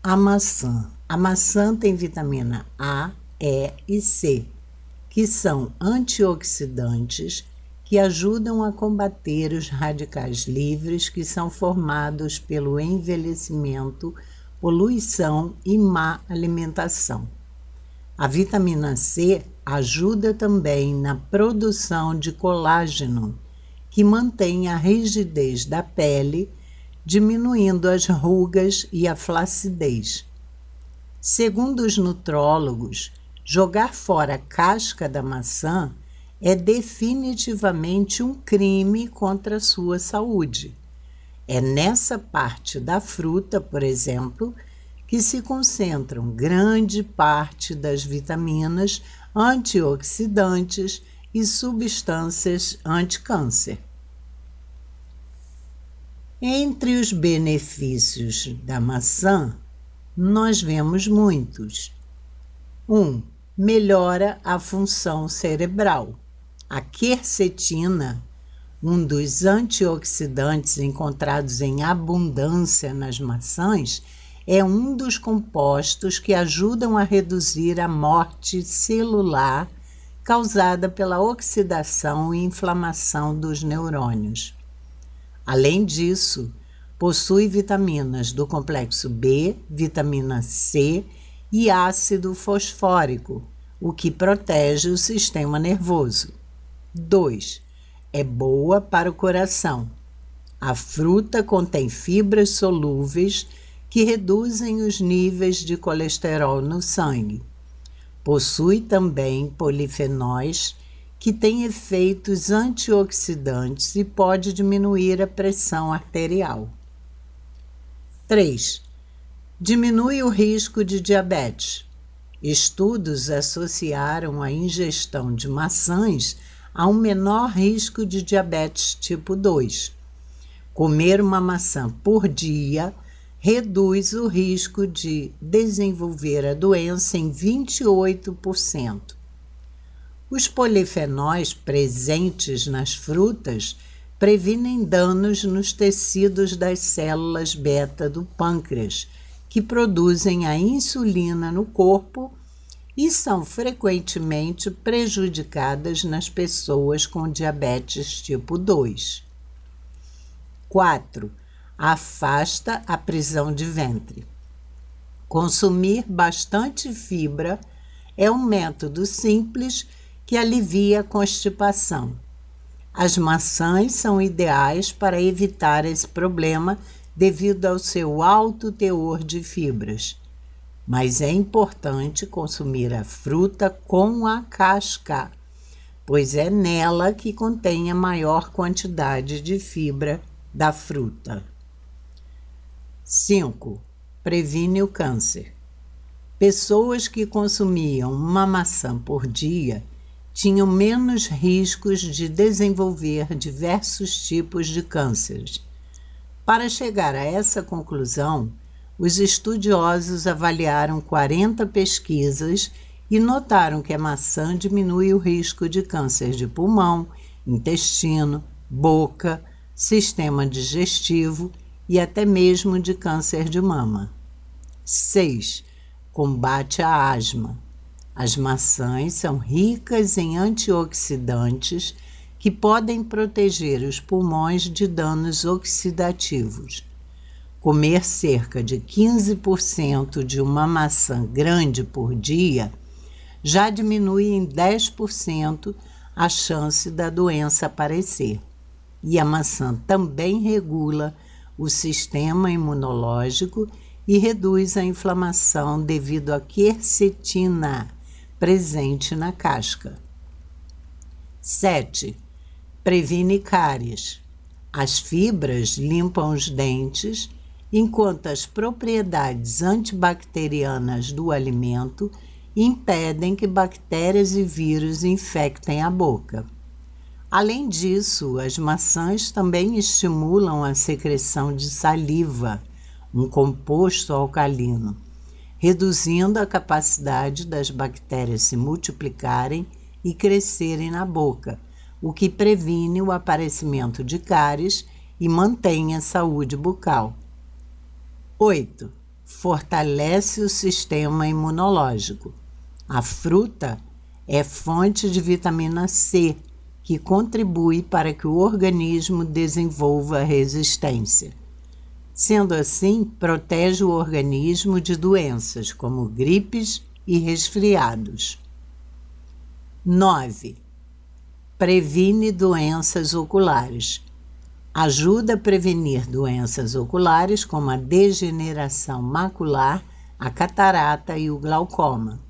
A maçã. A maçã tem vitamina A, E e C, que são antioxidantes que ajudam a combater os radicais livres que são formados pelo envelhecimento, poluição e má alimentação. A vitamina C ajuda também na produção de colágeno, que mantém a rigidez da pele, diminuindo as rugas e a flacidez. Segundo os nutrólogos, jogar fora a casca da maçã é definitivamente um crime contra a sua saúde. É nessa parte da fruta, por exemplo, que se concentram grande parte das vitaminas, antioxidantes e substâncias anticâncer. Entre os benefícios da maçã, nós vemos muitos. 1. Melhora a função cerebral. A quercetina, um dos antioxidantes encontrados em abundância nas maçãs, é um dos compostos que ajudam a reduzir a morte celular causada pela oxidação e inflamação dos neurônios. Além disso, possui vitaminas do complexo B, vitamina C e ácido fosfórico, o que protege o sistema nervoso. 2. É boa para o coração. A fruta contém fibras solúveis que reduzem os níveis de colesterol no sangue. Possui também polifenóis que têm efeitos antioxidantes e pode diminuir a pressão arterial. 3. Diminui o risco de diabetes. Estudos associaram a ingestão de maçãs a um menor risco de diabetes tipo 2. Comer uma maçã por dia reduz o risco de desenvolver a doença em 28%. Os polifenóis presentes nas frutas previnem danos nos tecidos das células beta do pâncreas, que produzem a insulina no corpo e são frequentemente prejudicadas nas pessoas com diabetes tipo 2. 4. Afasta a prisão de ventre. Consumir bastante fibra é um método simples que alivia a constipação. As maçãs são ideais para evitar esse problema devido ao seu alto teor de fibras. Mas é importante consumir a fruta com a casca, pois é nela que contém a maior quantidade de fibra da fruta. 5. Previne o câncer. Pessoas que consumiam uma maçã por dia tinham menos riscos de desenvolver diversos tipos de cânceres. Para chegar a essa conclusão, os estudiosos avaliaram 40 pesquisas e notaram que a maçã diminui o risco de câncer de pulmão, intestino, boca, sistema digestivo e até mesmo de câncer de mama. 6. Combate a asma. As maçãs são ricas em antioxidantes que podem proteger os pulmões de danos oxidativos. Comer cerca de 15% de uma maçã grande por dia já diminui em 10% a chance da doença aparecer. E a maçã também regula o sistema imunológico e reduz a inflamação devido à quercetina presente na casca. 7. Previne cáries. As fibras limpam os dentes, enquanto as propriedades antibacterianas do alimento impedem que bactérias e vírus infectem a boca. Além disso, as maçãs também estimulam a secreção de saliva, um composto alcalino, reduzindo a capacidade das bactérias se multiplicarem e crescerem na boca, o que previne o aparecimento de cáries e mantém a saúde bucal. 8. fortalece o sistema imunológico. A fruta é fonte de vitamina C, que contribui para que o organismo desenvolva resistência. Sendo assim, protege o organismo de doenças como gripes e resfriados. 9. Previne doenças oculares. Ajuda a prevenir doenças oculares como a degeneração macular, a catarata e o glaucoma.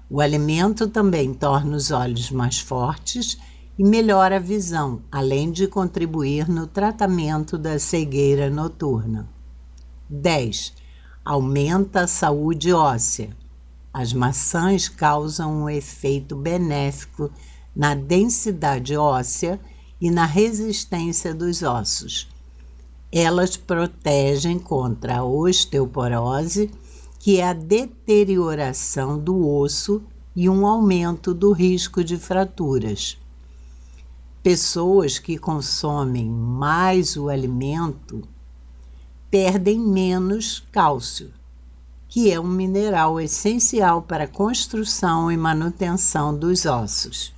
O alimento também torna os olhos mais fortes e melhora a visão, além de contribuir no tratamento da cegueira noturna. 10. Aumenta a saúde óssea. As maçãs causam um efeito benéfico na densidade óssea e na resistência dos ossos. Elas protegem contra a osteoporose, que é a deterioração do osso e um aumento do risco de fraturas. Pessoas que consomem mais o alimento perdem menos cálcio, que é um mineral essencial para a construção e manutenção dos ossos.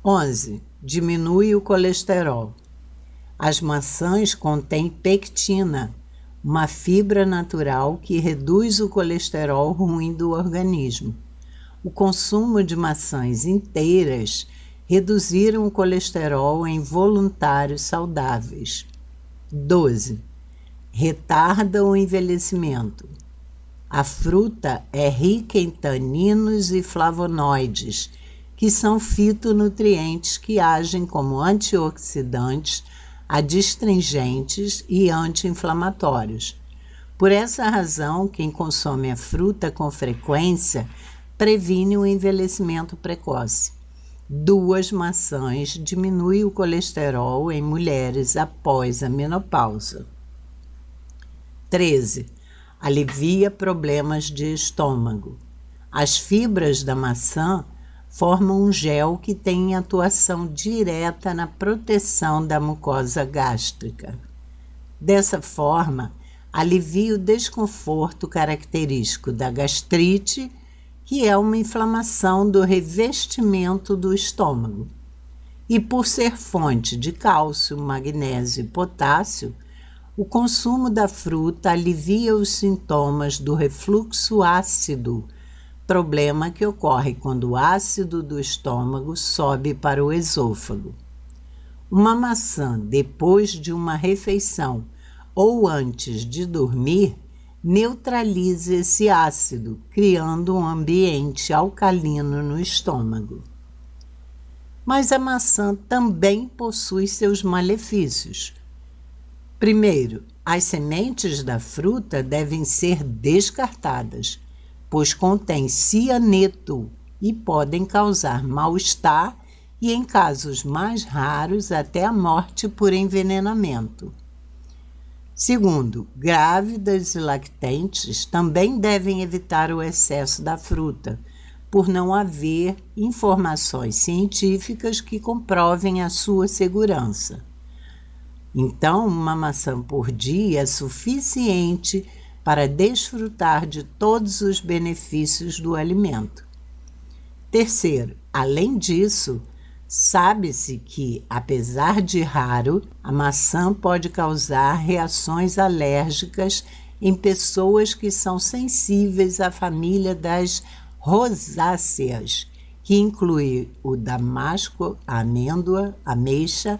11. Diminui o colesterol. As maçãs contêm pectina, uma fibra natural que reduz o colesterol ruim do organismo. O consumo de maçãs inteiras reduziram o colesterol em voluntários saudáveis. 12. Retarda o envelhecimento. A fruta é rica em taninos e flavonoides, que são fitonutrientes que agem como antioxidantes, adstringentes e anti-inflamatórios. Por essa razão, quem consome a fruta com frequência previne o envelhecimento precoce. 2 maçãs diminuem o colesterol em mulheres após a menopausa. 13. Alivia problemas de estômago. As fibras da maçã formam um gel que tem atuação direta na proteção da mucosa gástrica. Dessa forma, alivia o desconforto característico da gastrite, que é uma inflamação do revestimento do estômago. E por ser fonte de cálcio, magnésio e potássio, o consumo da fruta alivia os sintomas do refluxo ácido, problema que ocorre quando o ácido do estômago sobe para o esôfago. Uma maçã depois de uma refeição ou antes de dormir neutraliza esse ácido, criando um ambiente alcalino no estômago. Mas a maçã também possui seus malefícios. Primeiro, as sementes da fruta devem ser descartadas, pois contém cianeto e podem causar mal-estar e, em casos mais raros, até a morte por envenenamento. Segundo, grávidas e lactentes também devem evitar o excesso da fruta, por não haver informações científicas que comprovem a sua segurança. Então, uma maçã por dia é suficiente para desfrutar de todos os benefícios do alimento. Terceiro, além disso, sabe-se que, apesar de raro, a maçã pode causar reações alérgicas em pessoas que são sensíveis à família das rosáceas, que inclui o damasco, a amêndoa, ameixa,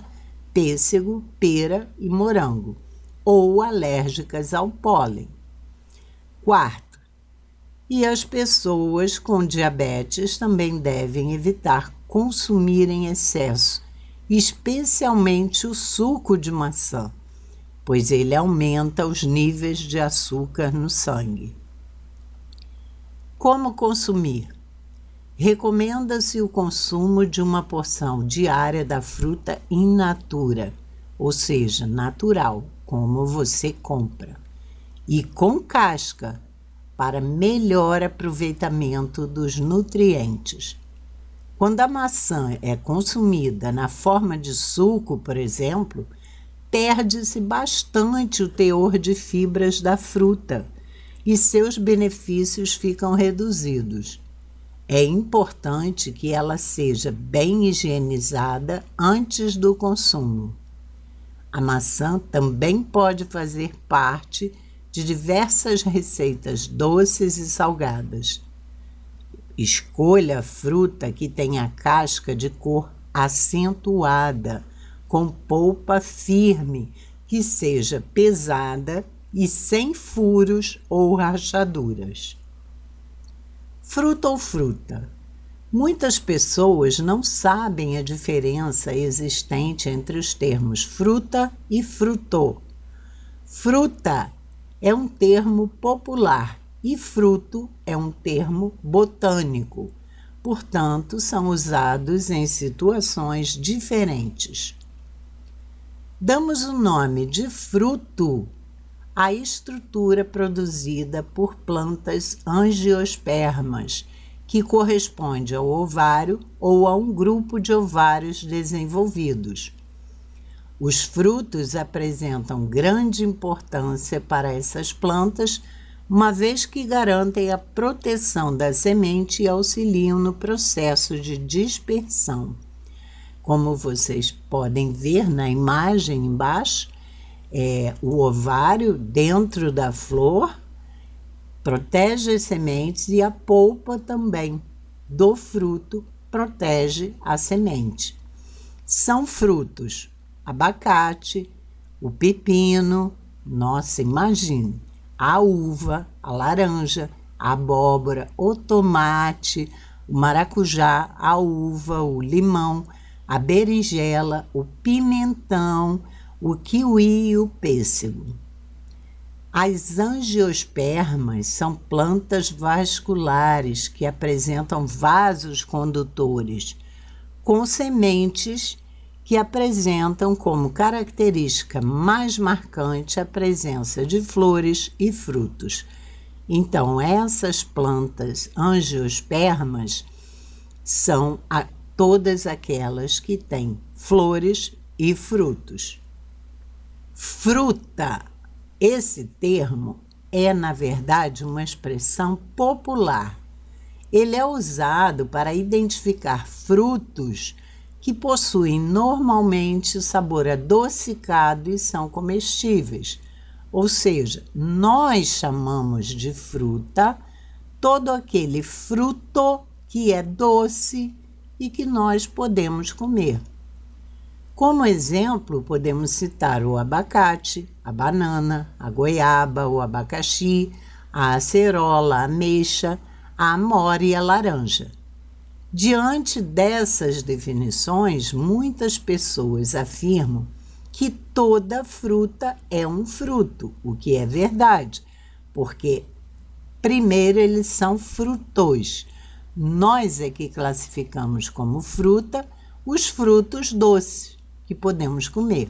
pêssego, pera e morango, ou alérgicas ao pólen. Quarto, e as pessoas com diabetes também devem evitar consumir em excesso, especialmente o suco de maçã, pois ele aumenta os níveis de açúcar no sangue. Como consumir? Recomenda-se o consumo de uma porção diária da fruta in natura, ou seja, natural, como você compra, e com casca, para melhor aproveitamento dos nutrientes. Quando a maçã é consumida na forma de suco, por exemplo, perde-se bastante o teor de fibras da fruta e seus benefícios ficam reduzidos. É importante que ela seja bem higienizada antes do consumo. A maçã também pode fazer parte de diversas receitas doces e salgadas. Escolha a fruta que tenha casca de cor acentuada, com polpa firme, que seja pesada e sem furos ou rachaduras. Fruta ou fruta? Muitas pessoas não sabem a diferença existente entre os termos fruta e frutô. Fruta é um termo popular e fruto é um termo botânico, portanto, são usados em situações diferentes. Damos o nome de fruto à estrutura produzida por plantas angiospermas, que corresponde ao ovário ou a um grupo de ovários desenvolvidos. Os frutos apresentam grande importância para essas plantas, uma vez que garantem a proteção da semente e auxiliam no processo de dispersão. Como vocês podem ver na imagem embaixo, o ovário dentro da flor protege as sementes e a polpa também do fruto protege a semente. São frutos abacate, o pepino, nossa, imagine, a uva, a laranja, a abóbora, o tomate, o maracujá, a uva, o limão, a berinjela, o pimentão, o kiwi e o pêssego. As angiospermas são plantas vasculares que apresentam vasos condutores, com sementes que apresentam como característica mais marcante a presença de flores e frutos. Então, essas plantas angiospermas são todas aquelas que têm flores e frutos. Fruta. Esse termo é, na verdade, uma expressão popular. Ele é usado para identificar frutos que possuem normalmente sabor adocicado e são comestíveis. Ou seja, nós chamamos de fruta todo aquele fruto que é doce e que nós podemos comer. Como exemplo, podemos citar o abacate, a banana, a goiaba, o abacaxi, a acerola, a ameixa, a amora e a laranja. Diante dessas definições, muitas pessoas afirmam que toda fruta é um fruto, o que é verdade, porque primeiro eles são frutões. Nós é que classificamos como fruta os frutos doces que podemos comer.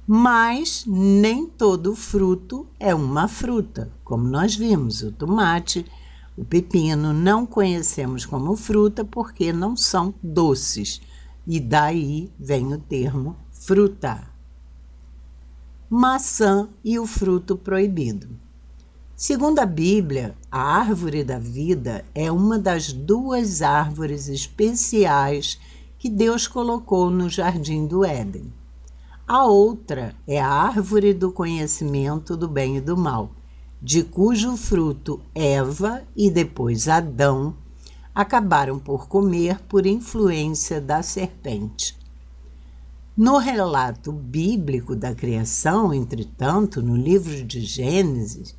Mas nem todo fruto é uma fruta, como nós vimos, o tomate, o pepino não conhecemos como fruta porque não são doces, e daí vem o termo fruta. Maçã e o fruto proibido. Segundo a Bíblia, a árvore da vida é uma das duas árvores especiais que Deus colocou no jardim do Éden. A outra é a árvore do conhecimento do bem e do mal, de cujo fruto Eva e depois Adão acabaram por comer por influência da serpente. No relato bíblico da criação, entretanto, no livro de Gênesis,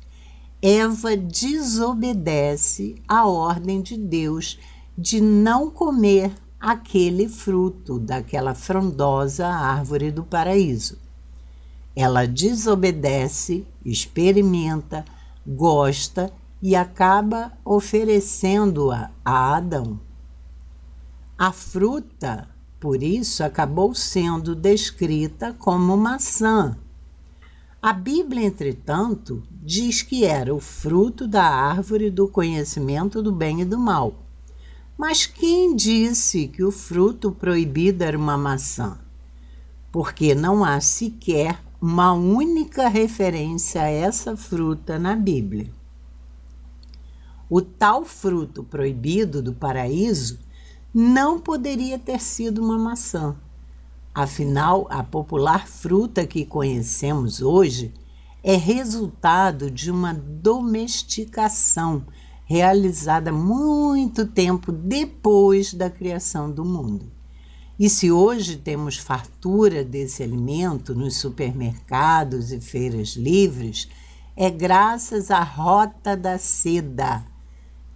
Eva desobedece à ordem de Deus de não comer aquele fruto daquela frondosa árvore do paraíso. Ela desobedece, experimenta, gosta e acaba oferecendo-a a Adão. A fruta, por isso, acabou sendo descrita como maçã. A Bíblia, entretanto, diz que era o fruto da árvore do conhecimento do bem e do mal. Mas quem disse que o fruto proibido era uma maçã? porque não há sequer uma única referência a essa fruta na Bíblia. O tal fruto proibido do paraíso não poderia ter sido uma maçã. Afinal, a popular fruta que conhecemos hoje é resultado de uma domesticação realizada muito tempo depois da criação do mundo. E se hoje temos fartura desse alimento nos supermercados e feiras livres, é graças à Rota da Seda,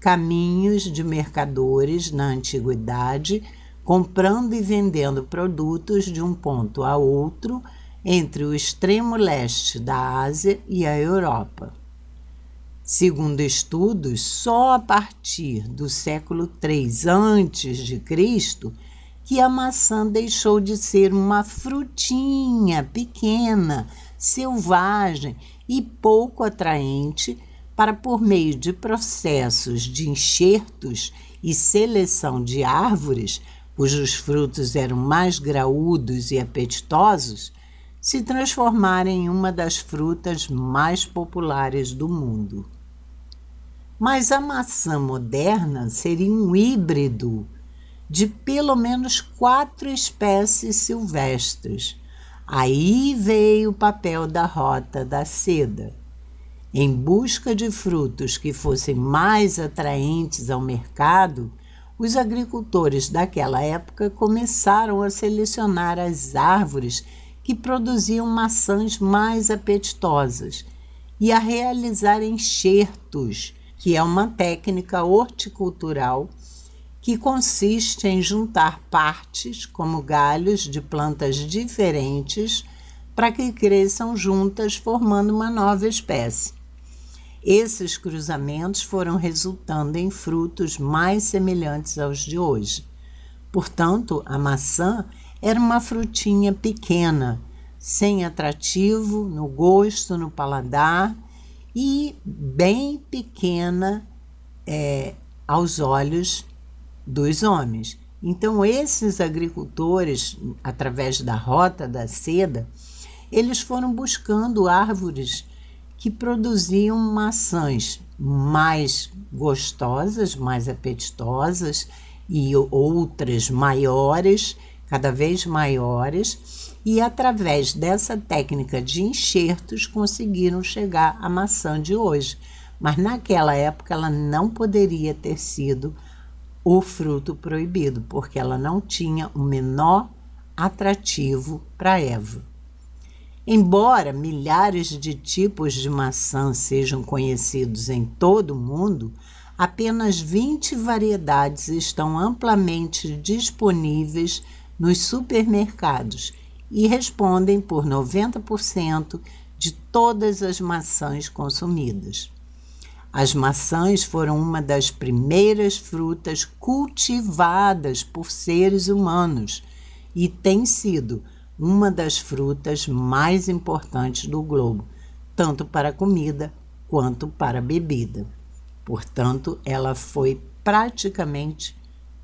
caminhos de mercadores na antiguidade, comprando e vendendo produtos de um ponto a outro entre o extremo leste da Ásia e a Europa. Segundo estudos, só a partir do século III a.C., que a maçã deixou de ser uma frutinha pequena, selvagem e pouco atraente para, por meio de processos de enxertos e seleção de árvores, cujos frutos eram mais graúdos e apetitosos, se transformarem em uma das frutas mais populares do mundo. Mas a maçã moderna seria um híbrido de pelo menos 4 espécies silvestres. Aí veio o papel da Rota da Seda. Em busca de frutos que fossem mais atraentes ao mercado, os agricultores daquela época começaram a selecionar as árvores que produziam maçãs mais apetitosas e a realizar enxertos, que é uma técnica horticultural que consiste em juntar partes, como galhos de plantas diferentes, para que cresçam juntas, formando uma nova espécie. Esses cruzamentos foram resultando em frutos mais semelhantes aos de hoje. Portanto, a maçã era uma frutinha pequena, sem atrativo no gosto, no paladar e bem pequena aos olhos dos homens. Então, esses agricultores, através da Rota da Seda, eles foram buscando árvores que produziam maçãs mais gostosas, mais apetitosas e outras maiores, cada vez maiores, e através dessa técnica de enxertos conseguiram chegar à maçã de hoje. Mas naquela época ela não poderia ter sido o fruto proibido, porque ela não tinha o menor atrativo para Eva. Embora milhares de tipos de maçã sejam conhecidos em todo o mundo, apenas 20 variedades estão amplamente disponíveis nos supermercados e respondem por 90% de todas as maçãs consumidas. As maçãs foram uma das primeiras frutas cultivadas por seres humanos e têm sido uma das frutas mais importantes do globo, tanto para comida quanto para bebida. Portanto, ela foi praticamente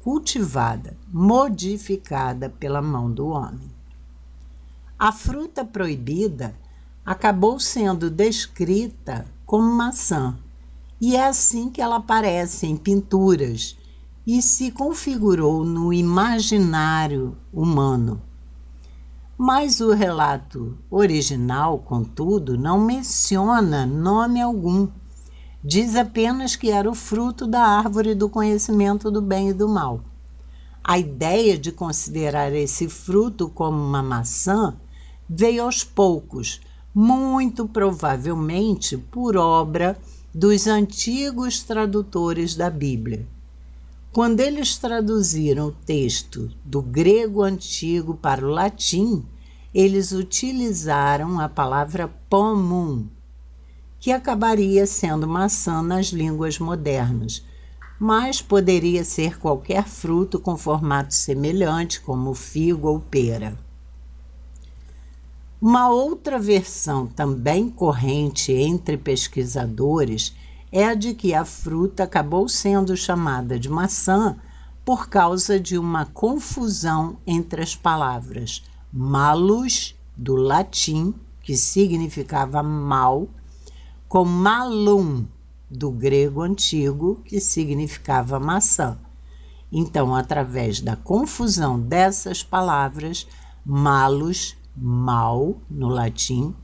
cultivada, modificada pela mão do homem. A fruta proibida acabou sendo descrita como maçã, e é assim que ela aparece em pinturas e se configurou no imaginário humano. Mas o relato original, contudo, não menciona nome algum. Diz apenas que era o fruto da árvore do conhecimento do bem e do mal. A ideia de considerar esse fruto como uma maçã veio aos poucos, muito provavelmente por obra dos antigos tradutores da Bíblia. Quando eles traduziram o texto do grego antigo para o latim, eles utilizaram a palavra pomum, que acabaria sendo maçã nas línguas modernas, mas poderia ser qualquer fruto com formato semelhante, como figo ou pera. Uma outra versão também corrente entre pesquisadores é a de que a fruta acabou sendo chamada de maçã por causa de uma confusão entre as palavras malus, do latim, que significava mal, com malum, do grego antigo, que significava maçã. Então, através da confusão dessas palavras, malus, mal, no latim,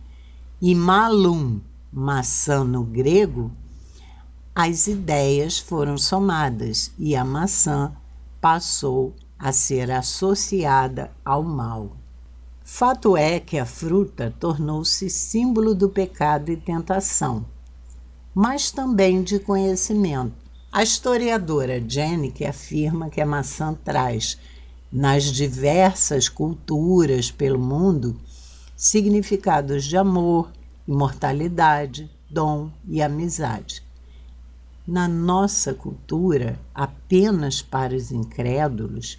e malum, maçã, no grego, as ideias foram somadas e a maçã passou a ser associada ao mal. Fato é que a fruta tornou-se símbolo do pecado e tentação, mas também de conhecimento. A historiadora Jenny afirma que a maçã traz, nas diversas culturas pelo mundo, significados de amor, imortalidade, dom e amizade. Na nossa cultura, apenas para os incrédulos,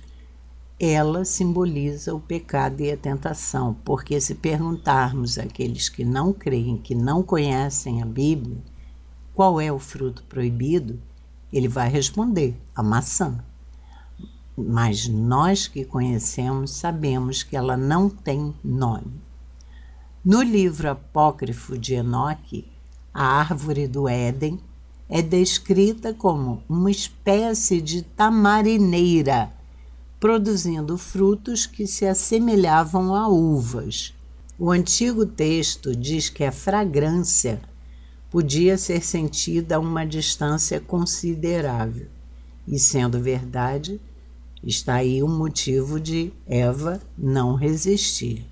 ela simboliza o pecado e a tentação, porque se perguntarmos àqueles que não creem, que não conhecem a Bíblia, qual é o fruto proibido, ele vai responder, a maçã. Mas nós que conhecemos sabemos que ela não tem nome. No livro apócrifo de Enoque, a árvore do Éden é descrita como uma espécie de tamarineira, produzindo frutos que se assemelhavam a uvas. O antigo texto diz que a fragrância podia ser sentida a uma distância considerável. E sendo verdade, está aí o motivo de Eva não resistir.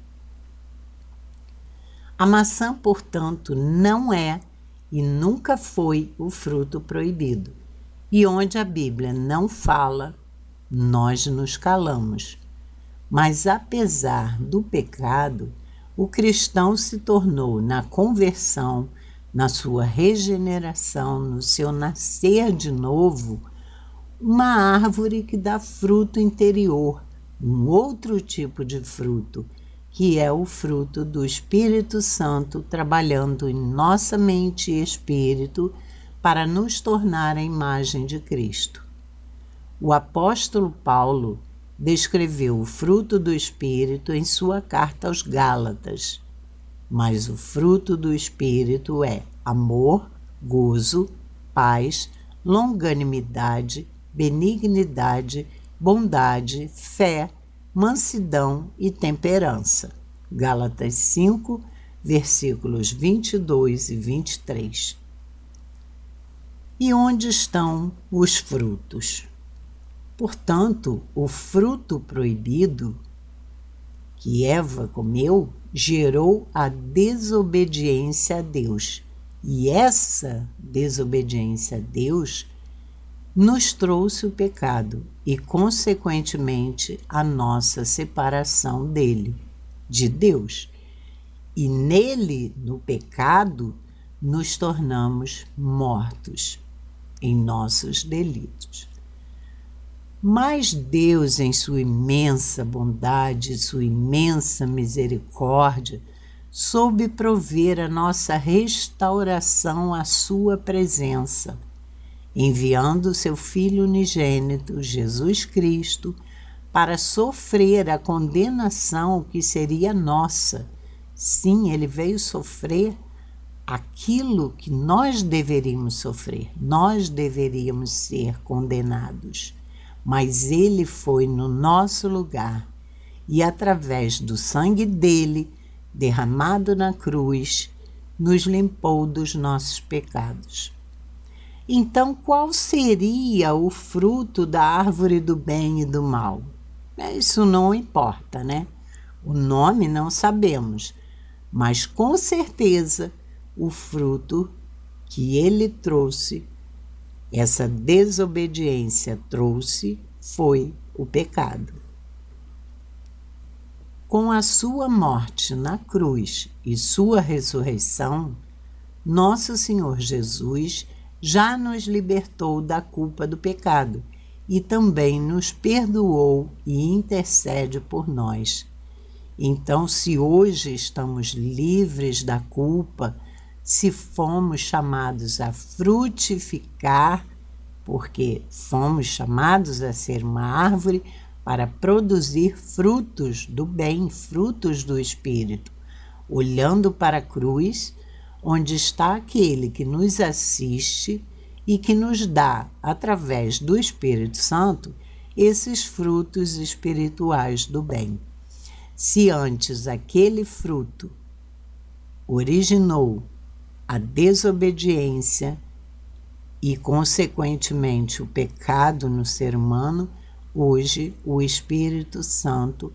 A maçã, portanto, não é e nunca foi o fruto proibido. E onde a Bíblia não fala, nós nos calamos. Mas apesar do pecado, o cristão se tornou na conversão, na sua regeneração, no seu nascer de novo, uma árvore que dá fruto interior, um outro tipo de fruto, que é o fruto do Espírito Santo trabalhando em nossa mente e espírito para nos tornar a imagem de Cristo. O apóstolo Paulo descreveu o fruto do Espírito em sua carta aos Gálatas, mas o fruto do Espírito é amor, gozo, paz, longanimidade, benignidade, bondade, fé, mansidão e temperança. Gálatas 5, versículos 22 e 23. E onde estão os frutos? Portanto, o fruto proibido que Eva comeu gerou a desobediência a Deus. E essa desobediência a Deus nos trouxe o pecado e, consequentemente, a nossa separação dele, de Deus. E nele, no pecado, nos tornamos mortos em nossos delitos. Mas Deus, em sua imensa bondade, sua imensa misericórdia, soube prover a nossa restauração à sua presença, enviando seu Filho unigênito, Jesus Cristo, para sofrer a condenação que seria nossa. Sim, ele veio sofrer aquilo que nós deveríamos sofrer. Nós deveríamos ser condenados. Mas ele foi no nosso lugar e, através do sangue dele, derramado na cruz, nos limpou dos nossos pecados. Então, qual seria o fruto da árvore do bem e do mal? Isso não importa, né? O nome não sabemos, mas com certeza o fruto que ele trouxe, essa desobediência trouxe, foi o pecado. Com a sua morte na cruz e sua ressurreição, nosso Senhor Jesus já nos libertou da culpa do pecado e também nos perdoou e intercede por nós. Então, se hoje estamos livres da culpa, se fomos chamados a frutificar, porque fomos chamados a ser uma árvore para produzir frutos do bem, frutos do Espírito, olhando para a cruz, onde está aquele que nos assiste e que nos dá, através do Espírito Santo, esses frutos espirituais do bem. Se antes aquele fruto originou a desobediência e, consequentemente, o pecado no ser humano, hoje o Espírito Santo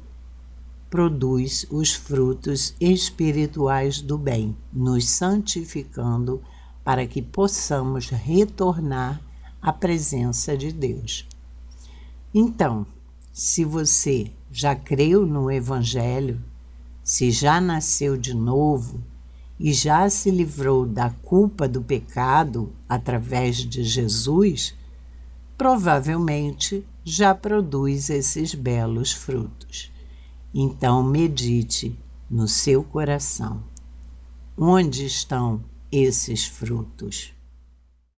produz os frutos espirituais do bem, nos santificando para que possamos retornar à presença de Deus. Então, se você já creu no Evangelho, se já nasceu de novo e já se livrou da culpa do pecado através de Jesus, provavelmente já produz esses belos frutos. Então medite no seu coração. Onde estão esses frutos?